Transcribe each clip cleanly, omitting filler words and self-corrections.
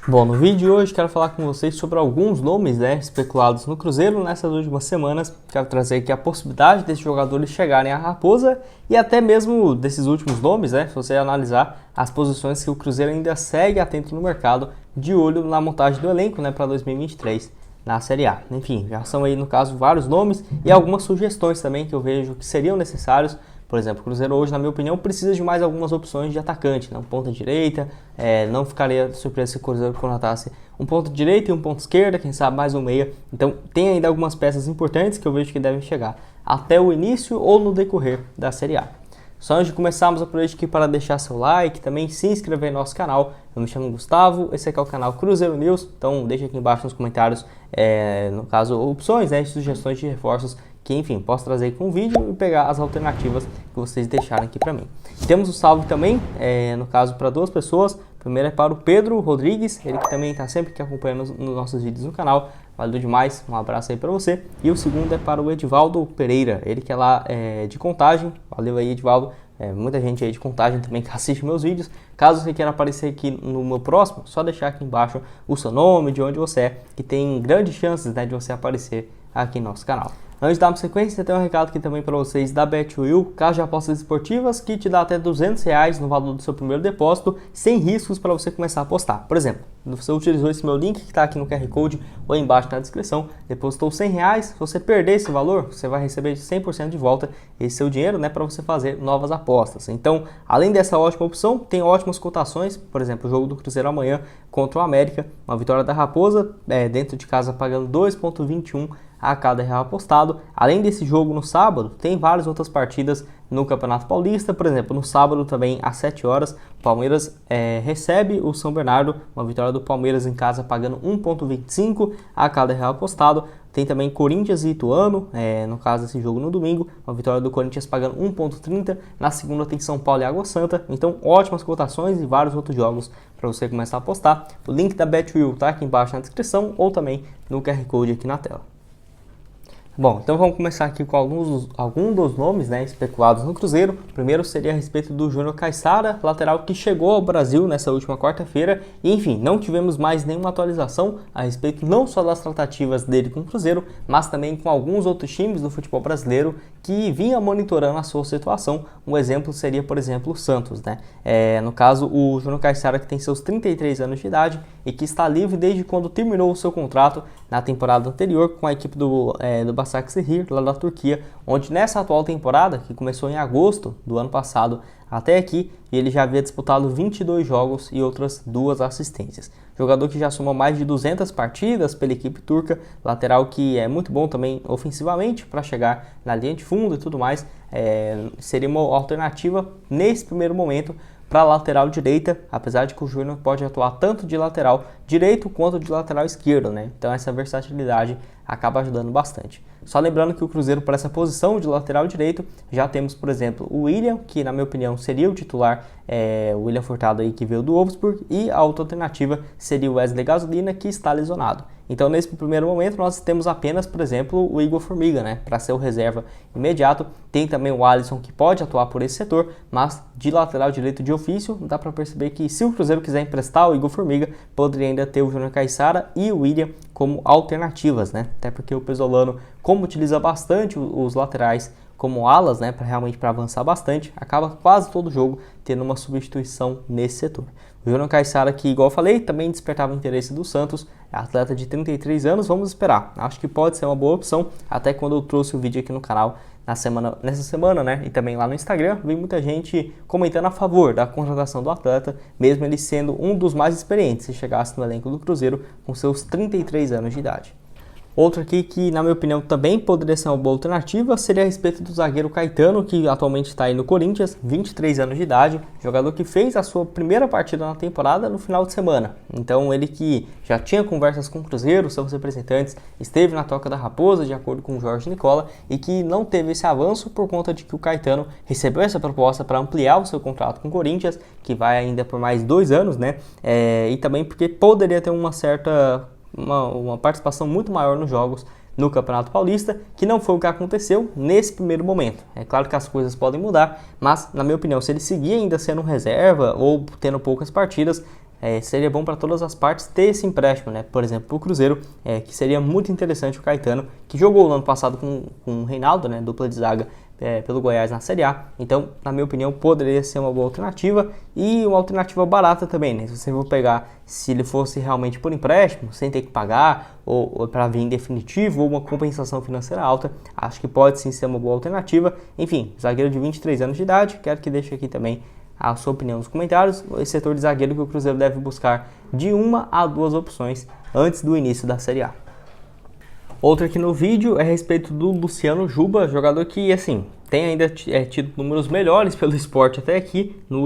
Bom, no vídeo de hoje quero falar com vocês sobre alguns nomes, especulados no Cruzeiro nessas últimas semanas. Quero trazer aqui a possibilidade desses jogadores chegarem à Raposa e até mesmo desses últimos nomes, se você analisar as posições que o Cruzeiro ainda segue atento no mercado, de olho na montagem do elenco, para 2023 na Série A. Enfim, já são aí no caso vários nomes e algumas sugestões também que eu vejo que seriam necessários. Por exemplo, o Cruzeiro hoje, na minha opinião, precisa de mais algumas opções de atacante, ponta direita, não ficaria surpreso se o Cruzeiro contratasse um ponto direita e um ponto esquerda, quem sabe mais um meia. Então tem ainda algumas peças importantes que eu vejo que devem chegar até o início ou no decorrer da Série A. Só antes de começarmos, aproveite aqui para deixar seu like, também se inscrever no nosso canal. Eu me chamo Gustavo, esse aqui é o canal Cruzeiro News, então deixa aqui embaixo nos comentários, no caso, opções, sugestões de reforços que, enfim, posso trazer aí com o vídeo e pegar as alternativas que vocês deixaram aqui para mim. Temos um salve também, no caso, para duas pessoas. O primeiro é para o Pedro Rodrigues, ele que também está sempre aqui acompanhando os nossos vídeos no canal. Valeu demais, um abraço aí para você. E o segundo é para o Edivaldo Pereira, ele que é lá de Contagem. Valeu aí, Edivaldo. Muita gente aí de Contagem também que assiste meus vídeos. Caso você queira aparecer aqui no meu próximo, só deixar aqui embaixo o seu nome, de onde você é, que tem grandes chances de você aparecer aqui no nosso canal. Antes de darmos sequência, tem um recado aqui também para vocês da BetWill, casa de apostas esportivas, que te dá até R$200 no valor do seu primeiro depósito, sem riscos para você começar a apostar. Por exemplo, você utilizou esse meu link que está aqui no QR Code ou aí embaixo na descrição, depositou R$100, se você perder esse valor, você vai receber 100% de volta esse seu dinheiro, para você fazer novas apostas. Então, além dessa ótima opção, tem ótimas cotações, por exemplo, o jogo do Cruzeiro amanhã contra o América, uma vitória da Raposa, dentro de casa pagando 2,21 a cada real apostado. Além desse jogo no sábado, tem várias outras partidas no Campeonato Paulista. Por exemplo, no sábado também às 7 horas, o Palmeiras recebe o São Bernardo, uma vitória do Palmeiras em casa pagando 1,25 a cada real apostado. Tem também Corinthians e Ituano, no caso desse jogo no domingo, uma vitória do Corinthians pagando 1,30. Na segunda tem São Paulo e Água Santa. Então, ótimas cotações e vários outros jogos para você começar a apostar. O link da BetWill está aqui embaixo na descrição ou também no QR Code aqui na tela. Bom, então vamos começar aqui com alguns dos nomes especulados no Cruzeiro. O primeiro seria a respeito do Júnior Caissara, lateral que chegou ao Brasil nessa última quarta-feira. E enfim, não tivemos mais nenhuma atualização a respeito não só das tratativas dele com o Cruzeiro, mas também com alguns outros times do futebol brasileiro que vinha monitorando a sua situação. Um exemplo seria, por exemplo, o Santos. No caso, o Júnior Caissara, que tem seus 33 anos de idade e que está livre desde quando terminou o seu contrato na temporada anterior com a equipe do Başakşehir, lá da Turquia, onde nessa atual temporada, que começou em agosto do ano passado até aqui, ele já havia disputado 22 jogos e outras 2 assistências. Jogador que já soma mais de 200 partidas pela equipe turca, lateral que é muito bom também ofensivamente para chegar na linha de fundo e tudo mais. Seria uma alternativa nesse primeiro momento para a lateral direita, apesar de que o Júnior pode atuar tanto de lateral direito quanto de lateral esquerdo, Então essa versatilidade acaba ajudando bastante. Só lembrando que o Cruzeiro, para essa posição de lateral direito, já temos, por exemplo, o William, que na minha opinião seria o titular, o William Furtado aí que veio do Wolfsburg, e a outra alternativa seria o Wesley Gasolina, que está lesionado. Então, nesse primeiro momento, nós temos apenas, por exemplo, o Igor Formiga, para ser o reserva imediato. Tem também o Alisson, que pode atuar por esse setor, mas de lateral direito de ofício, dá para perceber que se o Cruzeiro quiser emprestar o Igor Formiga, poderia ainda ter o Júnior Caissara e o William como alternativas, Até porque o Pesolano, como utiliza bastante os laterais como alas, para avançar bastante, acaba quase todo jogo tendo uma substituição nesse setor. O Júnior Caissara, que igual eu falei, também despertava o interesse do Santos, é atleta de 33 anos, vamos esperar. Acho que pode ser uma boa opção, até quando eu trouxe o vídeo aqui no canal nessa semana, e também lá no Instagram, vi muita gente comentando a favor da contratação do atleta, mesmo ele sendo um dos mais experientes, se chegasse no elenco do Cruzeiro com seus 33 anos de idade. Outro aqui que, na minha opinião, também poderia ser uma boa alternativa seria a respeito do zagueiro Caetano, que atualmente está aí no Corinthians, 23 anos de idade, jogador que fez a sua primeira partida na temporada no final de semana. Então, ele que já tinha conversas com o Cruzeiro, seus representantes, esteve na Toca da Raposa, de acordo com o Jorge Nicola, e que não teve esse avanço por conta de que o Caetano recebeu essa proposta para ampliar o seu contrato com o Corinthians, que vai ainda por mais 2 anos, e também porque poderia ter uma participação muito maior nos jogos no Campeonato Paulista, que não foi o que aconteceu nesse primeiro momento. É claro que as coisas podem mudar, mas, na minha opinião, se ele seguir ainda sendo reserva ou tendo poucas partidas, seria bom para todas as partes ter esse empréstimo, né? Por exemplo, para o Cruzeiro, que seria muito interessante o Caetano, que jogou no ano passado com o Reinaldo, né? Dupla de zaga pelo Goiás na Série A. Então, na minha opinião, poderia ser uma boa alternativa e uma alternativa barata também, né? Se você for pegar, se ele fosse realmente por empréstimo, sem ter que pagar, ou para vir em definitivo, ou uma compensação financeira alta, acho que pode sim ser uma boa alternativa. Enfim, zagueiro de 23 anos de idade, quero que deixe aqui também a sua opinião nos comentários. Esse setor de zagueiro que o Cruzeiro deve buscar de 1 a 2 opções antes do início da Série A. Outra aqui no vídeo é a respeito do Luciano Juba, jogador que, assim, tem ainda tido números melhores pelo Sport até aqui. Na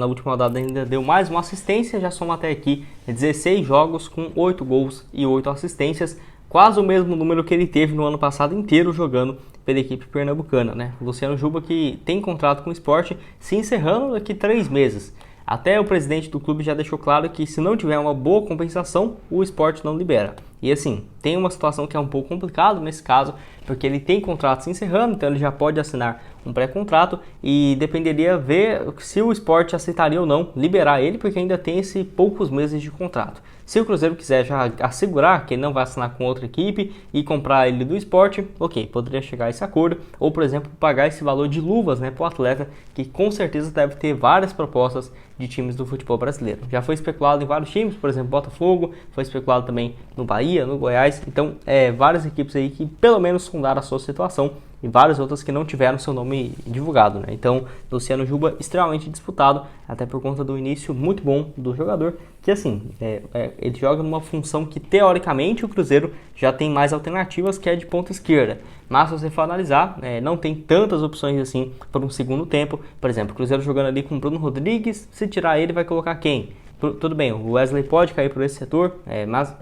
última rodada ainda deu mais uma assistência, já soma até aqui 16 jogos com 8 gols e 8 assistências, quase o mesmo número que ele teve no ano passado inteiro jogando pela equipe pernambucana, né? O Luciano Juba, que tem contrato com o Sport, se encerrando daqui 3 meses. Até o presidente do clube já deixou claro que se não tiver uma boa compensação, o Sport não libera. E assim, tem uma situação que é um pouco complicada nesse caso, porque ele tem contrato se encerrando, então ele já pode assinar um pré-contrato e dependeria ver se o Sport aceitaria ou não liberar ele, porque ainda tem esses poucos meses de contrato. Se o Cruzeiro quiser já assegurar que ele não vai assinar com outra equipe e comprar ele do Sport, ok, poderia chegar a esse acordo, ou por exemplo, pagar esse valor de luvas, né, para o atleta, que com certeza deve ter várias propostas de times do futebol brasileiro. Já foi especulado em vários times, por exemplo, Botafogo, foi especulado também no Bahia, no Goiás, então várias equipes aí que pelo menos sondaram a sua situação e várias outras que não tiveram seu nome divulgado, né? Então, Luciano Juba extremamente disputado, até por conta do início muito bom do jogador, que assim, ele joga numa função que teoricamente o Cruzeiro já tem mais alternativas, que é de ponta esquerda. Mas se você for analisar, não tem tantas opções assim para um segundo tempo. Por exemplo, o Cruzeiro jogando ali com o Bruno Rodrigues, se tirar ele vai colocar quem? Tudo bem, o Wesley pode cair por esse setor, mas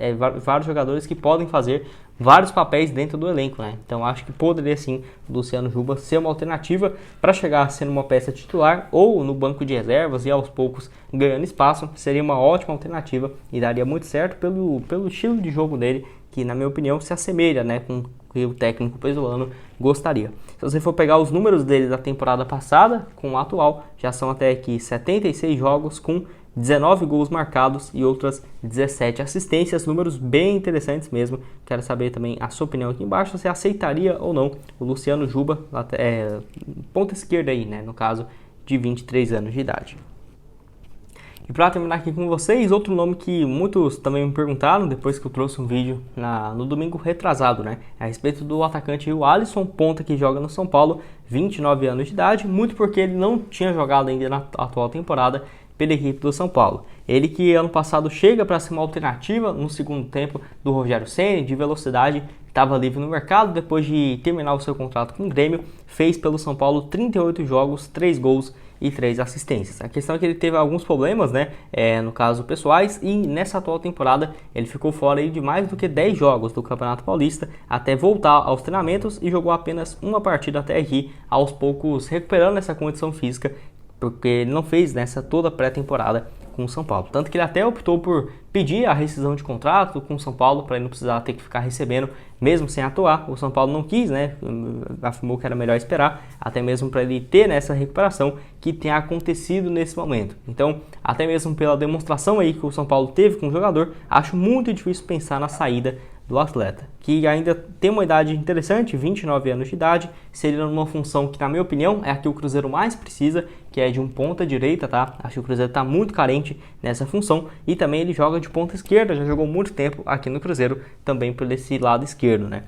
vários jogadores que podem fazer vários papéis dentro do elenco, né? Então acho que poderia sim o Luciano Juba ser uma alternativa para chegar sendo uma peça titular ou no banco de reservas e aos poucos ganhando espaço. Seria uma ótima alternativa e daria muito certo pelo estilo de jogo dele, que na minha opinião se assemelha, né, com o que o técnico pesolano gostaria. Se você for pegar os números dele da temporada passada com o atual, já são até aqui 76 jogos com 19 gols marcados e outras 17 assistências, números bem interessantes mesmo. Quero saber também a sua opinião aqui embaixo, você aceitaria ou não o Luciano Juba, ponta esquerda aí, né, no caso de 23 anos de idade. E para terminar aqui com vocês, outro nome que muitos também me perguntaram depois que eu trouxe um vídeo no domingo retrasado, né, a respeito do atacante o Alisson, ponta que joga no São Paulo, 29 anos de idade, muito porque ele não tinha jogado ainda na atual temporada pela equipe do São Paulo. Ele que ano passado chega para ser uma alternativa no segundo tempo do Rogério Ceni, de velocidade, estava livre no mercado depois de terminar o seu contrato com o Grêmio, fez pelo São Paulo 38 jogos, 3 gols e 3 assistências. A questão é que ele teve alguns problemas, né, no caso pessoais, e nessa atual temporada ele ficou fora aí de mais do que 10 jogos do Campeonato Paulista até voltar aos treinamentos e jogou apenas uma partida até aqui, aos poucos recuperando essa condição física, porque ele não fez nessa toda a pré-temporada com o São Paulo. Tanto que ele até optou por pedir a rescisão de contrato com o São Paulo para ele não precisar ter que ficar recebendo, mesmo sem atuar. O São Paulo não quis, né? Afirmou que era melhor esperar, até mesmo para ele ter nessa recuperação que tem acontecido nesse momento. Então, até mesmo pela demonstração aí que o São Paulo teve com o jogador, acho muito difícil pensar na saída do atleta, que ainda tem uma idade interessante, 29 anos de idade, seria numa função que, na minha opinião, é a que o Cruzeiro mais precisa, que é de um ponta direita, tá? Acho que o Cruzeiro está muito carente nessa função, e também ele joga de ponta esquerda, já jogou muito tempo aqui no Cruzeiro, também por esse lado esquerdo, né?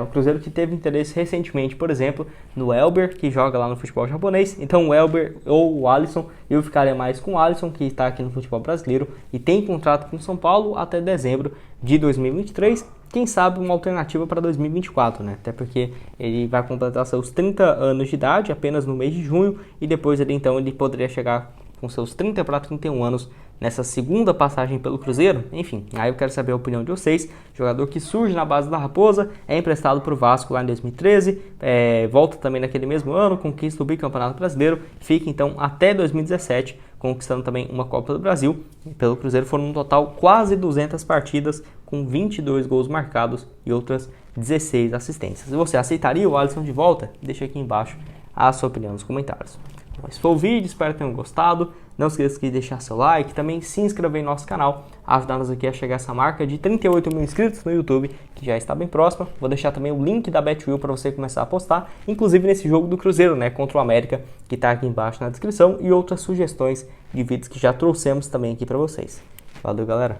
O Cruzeiro que teve interesse recentemente, por exemplo, no Elber, que joga lá no futebol japonês, então o Elber ou o Alisson, eu ficaria mais com o Alisson, que está aqui no futebol brasileiro, e tem contrato com o São Paulo até dezembro de 2023, quem sabe uma alternativa para 2024, né? Até porque ele vai completar seus 30 anos de idade apenas no mês de junho e depois ele poderia chegar com seus 30 para 31 anos nessa segunda passagem pelo Cruzeiro. Enfim, aí eu quero saber a opinião de vocês. Jogador que surge na base da Raposa, é emprestado para o Vasco lá em 2013, volta também naquele mesmo ano, conquista o bicampeonato brasileiro, fica então até 2017, conquistando também uma Copa do Brasil. Pelo Cruzeiro foram no total quase 200 partidas, com 22 gols marcados e outras 16 assistências. Se você aceitaria o Alisson de volta? Deixa aqui embaixo a sua opinião nos comentários. Esse foi o vídeo, espero que tenham gostado. Não esqueça de deixar seu like, também se inscrever em nosso canal, ajudar-nos aqui a chegar a essa marca de 38 mil inscritos no YouTube, que já está bem próxima. Vou deixar também o link da BetWill para você começar a apostar, inclusive nesse jogo do Cruzeiro, né, contra o América, que está aqui embaixo na descrição, e outras sugestões de vídeos que já trouxemos também aqui para vocês. Valeu, galera!